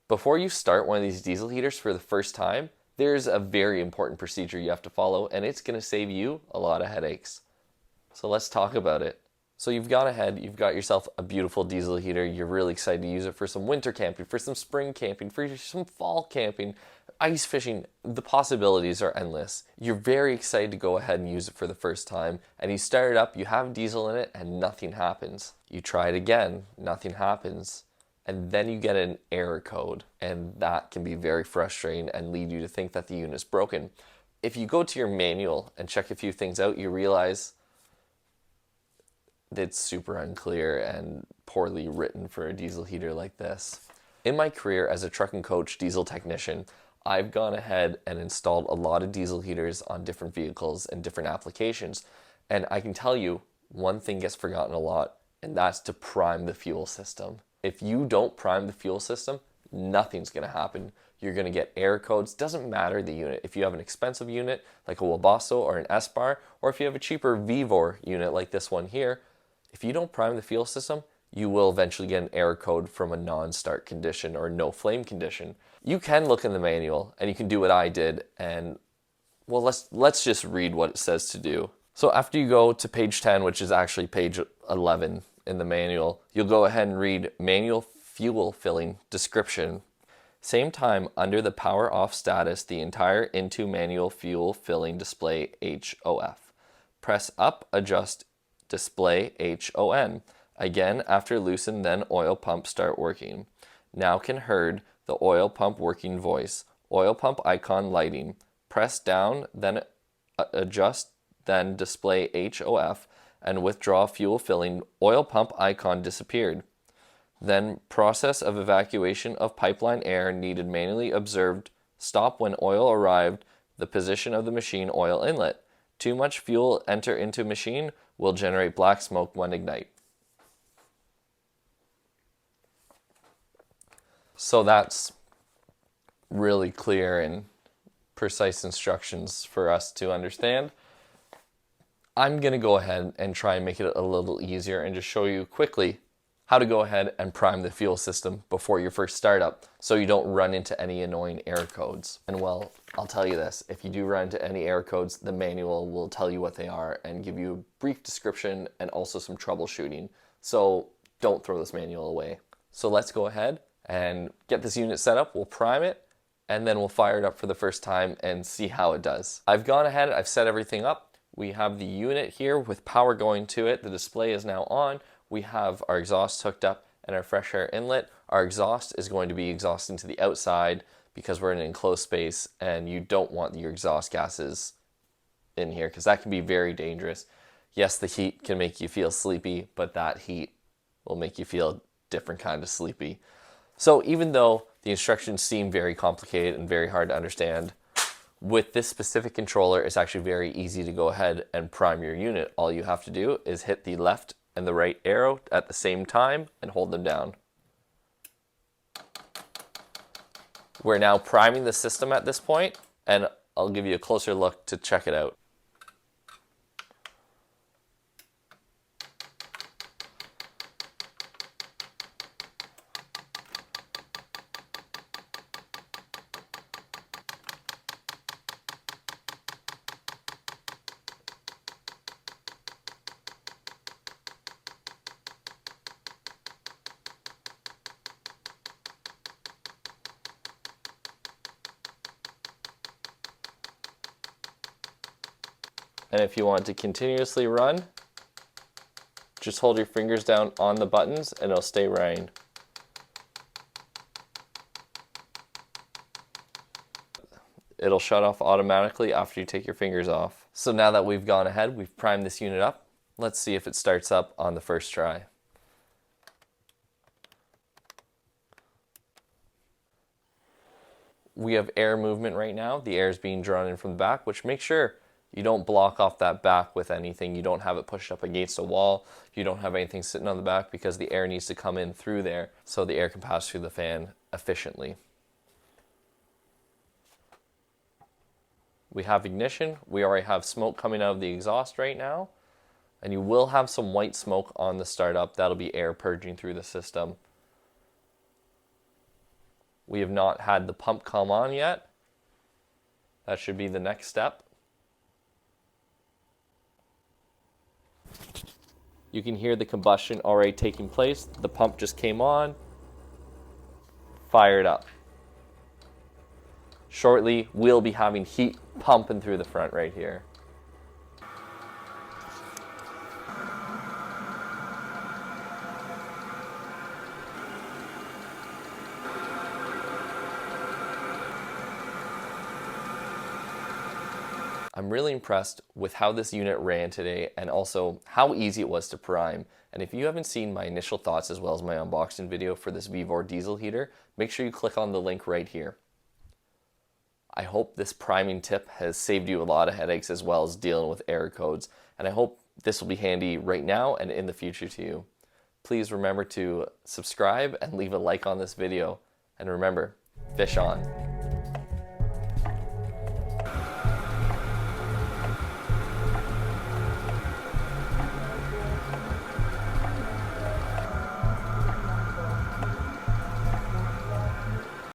Before you start one of these diesel heaters for the first time, there's a very important procedure you have to follow, and it's going to save you a lot of headaches. So let's talk about it. So you've gone ahead, you've got yourself a beautiful diesel heater. You're really excited to use it for some winter camping, for some spring camping, for some fall camping, ice fishing. The possibilities are endless. You're very excited to go ahead and use it for the first time, and you start it up, you have diesel in it, and nothing happens. You try it again, nothing happens. And then you get an error code, and that can be very frustrating and lead you to think that the unit's broken. If you go to your manual and check a few things out, you realize it's super unclear and poorly written for a diesel heater like this. In my career as a truck and coach diesel technician, I've gone ahead and installed a lot of diesel heaters on different vehicles and different applications. And I can tell you, one thing gets forgotten a lot, and that's to prime the fuel system. If you don't prime the fuel system, nothing's going to happen. You're going to get error codes. Doesn't matter the unit. If you have an expensive unit like a Wabasso or an S-Bar, or if you have a cheaper Vevor unit like this one here, if you don't prime the fuel system, you will eventually get an error code from a non-start condition or no flame condition. You can look in the manual and you can do what I did, and well, let's just read what it says to do. So after you go to page 10, which is actually page 11 in the manual, you'll go ahead and read manual fuel filling description. Same time, under the power off status, the entire into manual fuel filling display HOF. Press up, adjust display HON. Again, after loosen, then oil pump start working. Now can heard the oil pump working voice. Oil pump icon lighting. Press down, then adjust, then display HOF, and withdraw fuel filling. Oil pump icon disappeared. Then process of evacuation of pipeline air needed manually observed. Stop when oil arrived. The position of the machine oil inlet. Too much fuel enter into machine will generate black smoke when ignite. So that's really clear and precise instructions for us to understand. I'm going to go ahead and try and make it a little easier and just show you quickly how to go ahead and prime the fuel system before your first startup so you don't run into any annoying error codes. And well, I'll tell you this, if you do run into any error codes, the manual will tell you what they are and give you a brief description and also some troubleshooting. So don't throw this manual away. So let's go ahead and get this unit set up. We'll prime it and then we'll fire it up for the first time and see how it does. I've gone ahead, I've set everything up. We have the unit here with power going to it. The display is now on. We have our exhaust hooked up and our fresh air inlet. Our exhaust is going to be exhausting to the outside because we're in an enclosed space and you don't want your exhaust gases in here because that can be very dangerous. Yes, the heat can make you feel sleepy, but that heat will make you feel different kind of sleepy. So even though the instructions seem very complicated and very hard to understand, with this specific controller, it's actually very easy to go ahead and prime your unit. All you have to do is hit the left and the right arrow at the same time and hold them down. We're now priming the system at this point, and I'll give you a closer look to check it out. And if you want to continuously run, just hold your fingers down on the buttons and it'll stay running. It'll shut off automatically after you take your fingers off. So now that we've gone ahead, we've primed this unit up, let's see if it starts up on the first try. We have air movement right now. The air is being drawn in from the back, which makes sure you don't block off that back with anything. You don't have it pushed up against a wall. You don't have anything sitting on the back because the air needs to come in through there so the air can pass through the fan efficiently. We have ignition. We already have smoke coming out of the exhaust right now. And you will have some white smoke on the startup. That'll be air purging through the system. We have not had the pump come on yet. That should be the next step. You can hear the combustion already taking place. The pump just came on. Fired up. Shortly, we'll be having heat pumping through the front right here. I'm really impressed with how this unit ran today and also how easy it was to prime. And if you haven't seen my initial thoughts as well as my unboxing video for this Vevor diesel heater, make sure you click on the link right here. I hope this priming tip has saved you a lot of headaches as well as dealing with error codes. And I hope this will be handy right now and in the future to you. Please remember to subscribe and leave a like on this video. And remember, fish on.